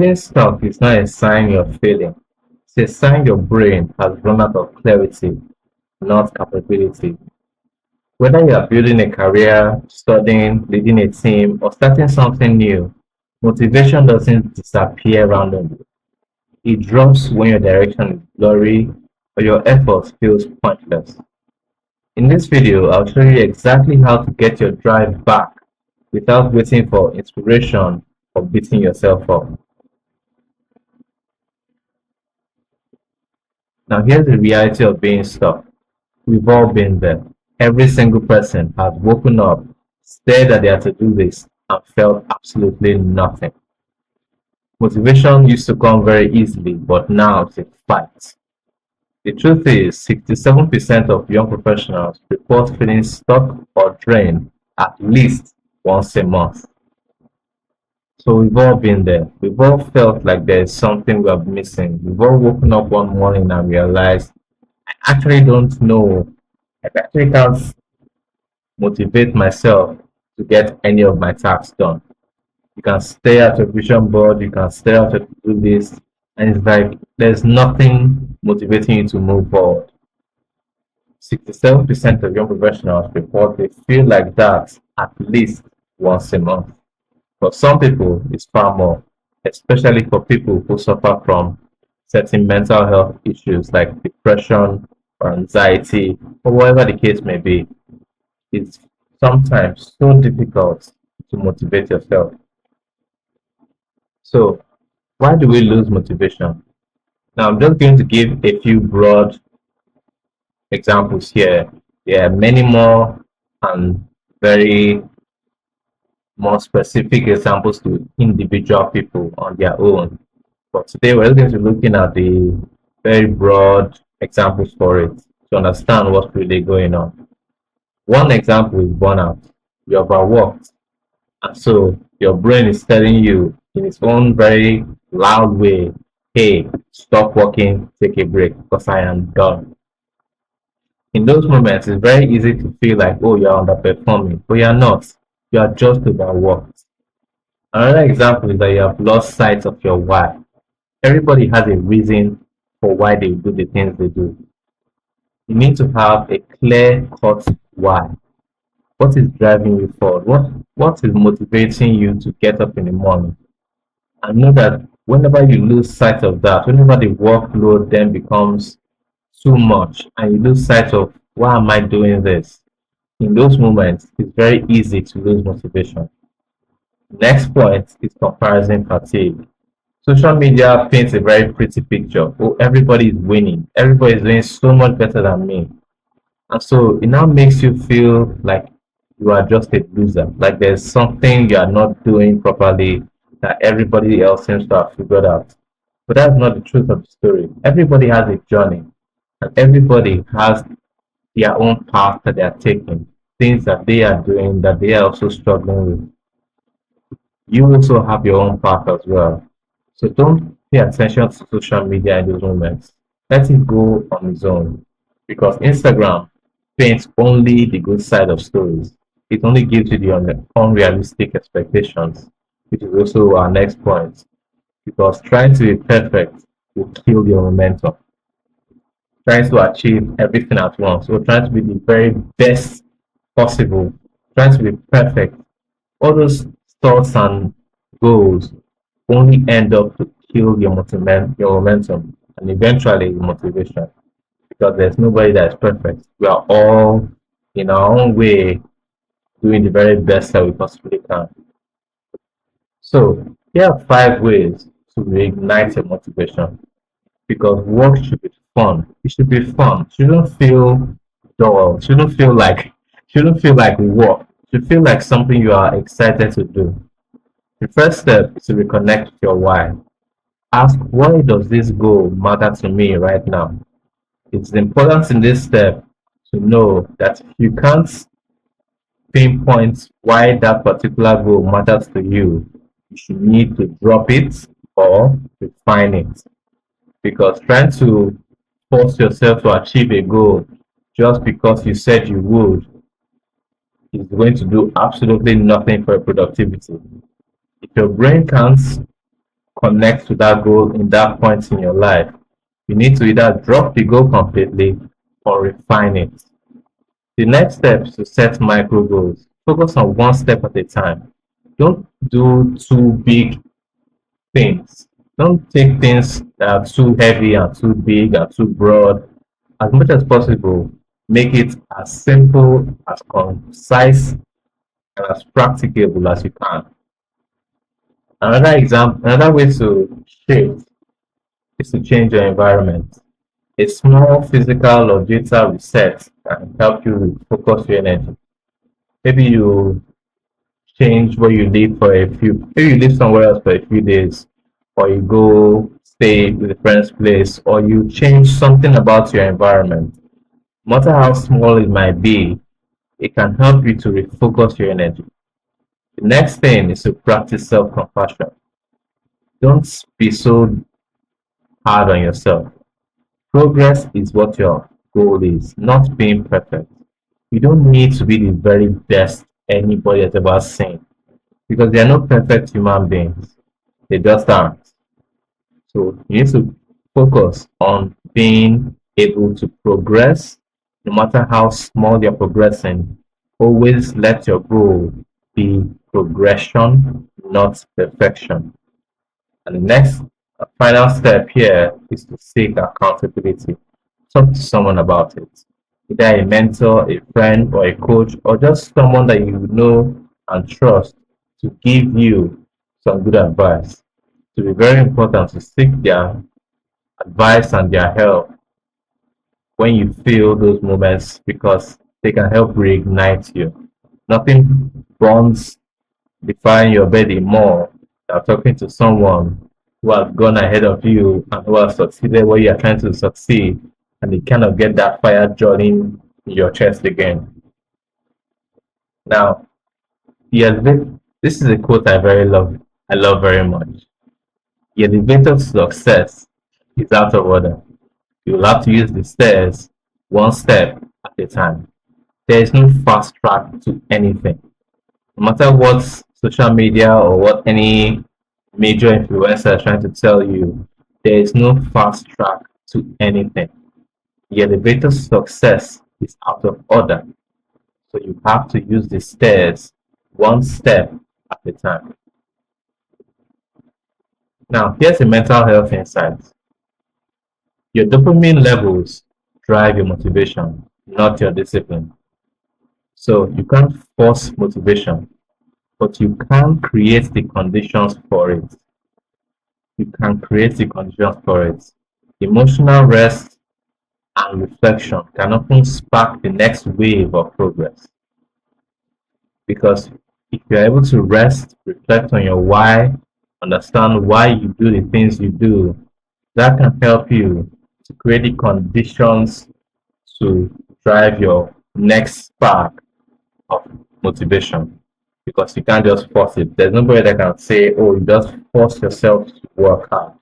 Feeling stuck is not a sign you're failing. It's a sign your brain has run out of clarity, not capability. Whether you are building a career, studying, leading a team, or starting something new, motivation doesn't disappear randomly. It drops when your direction is blurry or your effort feels pointless. In this video, I'll show you exactly how to get your drive back without waiting for inspiration or beating yourself up. Now, here's the reality of being stuck. We've all been there. Every single person has woken up, stared at their to-do list, and felt absolutely nothing. Motivation used to come very easily, but now it's a fight. The truth is, 67% of young professionals report feeling stuck or drained at least once a month. So we've all been there. We've all felt like there's something we're missing. We've all woken up one morning and realized, I actually don't know. I actually can't motivate myself to get any of my tasks done. You can stare at your vision board, you can stare at your to-do list, and it's like there's nothing motivating you to move forward. 67% of young professionals report they feel like that at least once a month. For some people, it's far more, especially for people who suffer from certain mental health issues like depression or anxiety or whatever the case may be. It's sometimes so difficult to motivate yourself. So, why do we lose motivation? Now, I'm just going to give a few broad examples here. There are many more and very more specific examples to individual people on their own. But today we're going to be looking at the very broad examples for it to understand what's really going on. One example is burnout. You're overworked, and so your brain is telling you in its own very loud way, hey, stop working, take a break because I am done. In those moments, it's very easy to feel like, oh, you're underperforming, but you're not. You are just overworked. Another example is that you have lost sight of your why. Everybody has a reason for why they do the things they do. You need to have a clear cut why. What is driving you forward? What is motivating you to get up in the morning? And know that whenever you lose sight of that, whenever the workload then becomes too much and you lose sight of why am I doing this? In those moments, it's very easy to lose motivation. Next point is comparison fatigue. Social media paints a very pretty picture. Oh, everybody is winning. Everybody is doing so much better than me. And so it now makes you feel like you are just a loser. Like there's something you are not doing properly that everybody else seems to have figured out. But that's not the truth of the story. Everybody has a journey, and everybody has their own path that they are taking, things that they are doing that they are also struggling with. You also have your own path as well. So don't pay attention to social media in those moments. Let it go on its own. Because Instagram paints only the good side of stories. It only gives you the unrealistic expectations, which is also our next point. Because trying to be perfect will kill your momentum. Trying to achieve everything at once, or trying to be the very best possible, trying to be perfect. All those thoughts and goals only end up to kill your momentum and eventually your motivation because there's nobody that is perfect. We are all in our own way doing the very best that we possibly can. So here are 5 ways to reignite your motivation because work should be fun. It should be fun. It shouldn't feel dull. It shouldn't feel like work. It should feel like something you are excited to do. The first step is to reconnect with your why. Ask why does this goal matter to me right now? It's important in this step to know that if you can't pinpoint why that particular goal matters to you, you should need to drop it or refine it. Because trying to force yourself to achieve a goal just because you said you would is going to do absolutely nothing for your productivity. If your brain can't connect to that goal in that point in your life, you need to either drop the goal completely or refine it. The next step is to set micro goals. Focus on one step at a time. Don't do too big things. Don't take things that are too heavy and too big and too broad. As much as possible, make it as simple, as concise, and as practicable as you can. Another way to shift is to change your environment. A small physical or digital reset can help you focus your energy. Maybe you change where you live for a few, maybe you live somewhere else for a few days, or you go stay with a friend's place, or you change something about your environment. No matter how small it might be, it can help you to refocus your energy. The next thing is to practice self compassion. Don't be so hard on yourself. Progress is what your goal is, not being perfect. You don't need to be the very best anybody has ever seen because there are no perfect human beings. They just aren't. So you need to focus on being able to progress, no matter how small you're progressing. Always let your goal be progression, not perfection. And the next final step here is to seek accountability. Talk to someone about it. Either a mentor, a friend, or a coach, or just someone that you know and trust to give you some good advice. It will be very important to seek their advice and their help when you feel those moments because they can help reignite you. Nothing burns the fire in your belly more than talking to someone who has gone ahead of you and who has succeeded where you are trying to succeed, and they kind of get that fire joining in your chest again. Now, this is a quote I love very much. The elevator to success is out of order. You will have to use the stairs one step at a time. There is no fast track to anything. No matter what social media or what any major influencer is trying to tell you, there is no fast track to anything. The elevator to success is out of order. So you have to use the stairs one step at a time. Now, here's a mental health insight. Your dopamine levels drive your motivation, not your discipline. So you can't force motivation, but you can create the conditions for it. You can create the conditions for it. Emotional rest and reflection can often spark the next wave of progress. Because if you're able to rest, reflect on your why, understand why you do the things you do, that can help you to create the conditions to drive your next spark of motivation. Because you can't just force it. There's nobody that can say, oh, you just force yourself to work hard.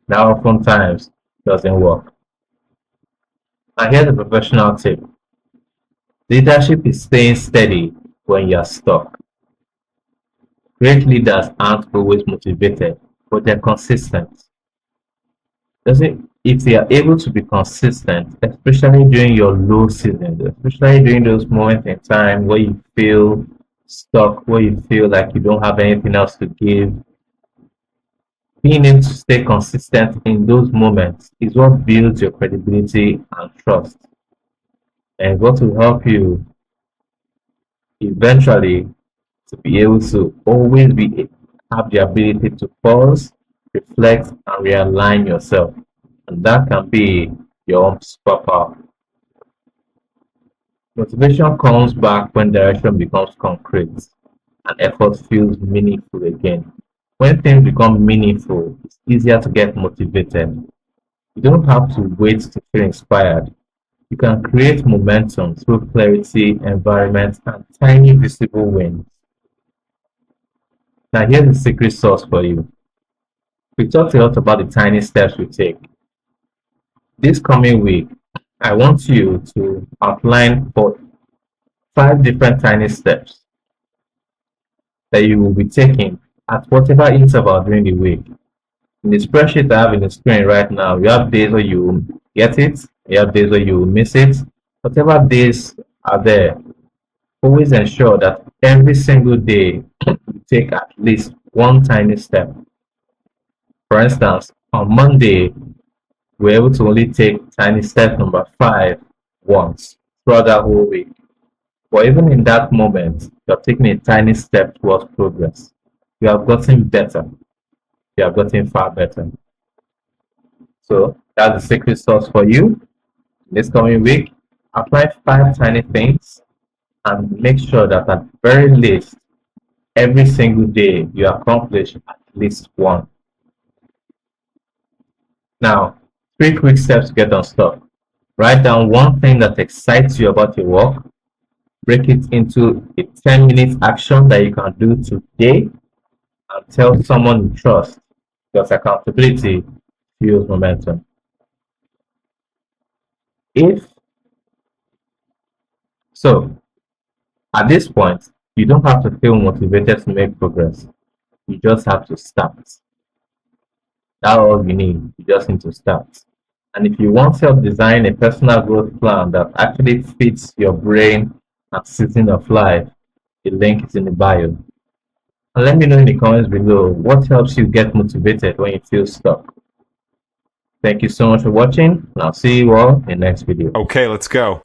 That oftentimes doesn't work. And here's a professional tip. Leadership is staying steady when you're stuck. Great leaders aren't always motivated, but they're consistent. Doesn't if they are able to be consistent, especially during your low seasons, especially during those moments in time where you feel stuck, where you feel like you don't have anything else to give, being able to stay consistent in those moments is what builds your credibility and trust, and what will help you eventually to be able to always be have the ability to pause, reflect, and realign yourself. And that can be your own superpower. Motivation comes back when direction becomes concrete and effort feels meaningful again. When things become meaningful, it's easier to get motivated. You don't have to wait to feel inspired. You can create momentum through clarity, environment, and tiny visible wins. Now, here's the secret sauce for you. We talked a lot about the tiny steps we take. This coming week, I want you to outline for 5 different tiny steps that you will be taking at whatever interval during the week. In the spreadsheet I have in the screen right now, you have days where you get it, you have days where you miss it. Whatever days are there, always ensure that every single day you take at least one tiny step. For instance, on Monday, we're able to only take tiny step number 5 once throughout that whole week. But even in that moment, you're taking a tiny step towards progress. You have gotten better. You have gotten far better. So that's the secret sauce for you. This coming week, apply 5 tiny things and make sure that at very least every single day you accomplish at least one. Now, 3 quick steps to get unstuck. Write down one thing that excites you about your work. Break it into a 10-minute action that you can do today and tell someone you trust, because accountability fuels momentum. If so, at this point, you don't have to feel motivated to make progress. You just have to start. That's all you need. You just need to start. And if you want to help design a personal growth plan that actually fits your brain and season of life, the link is in the bio. And let me know in the comments below what helps you get motivated when you feel stuck. Thank you so much for watching, and I'll see you all in the next video. Okay, let's go.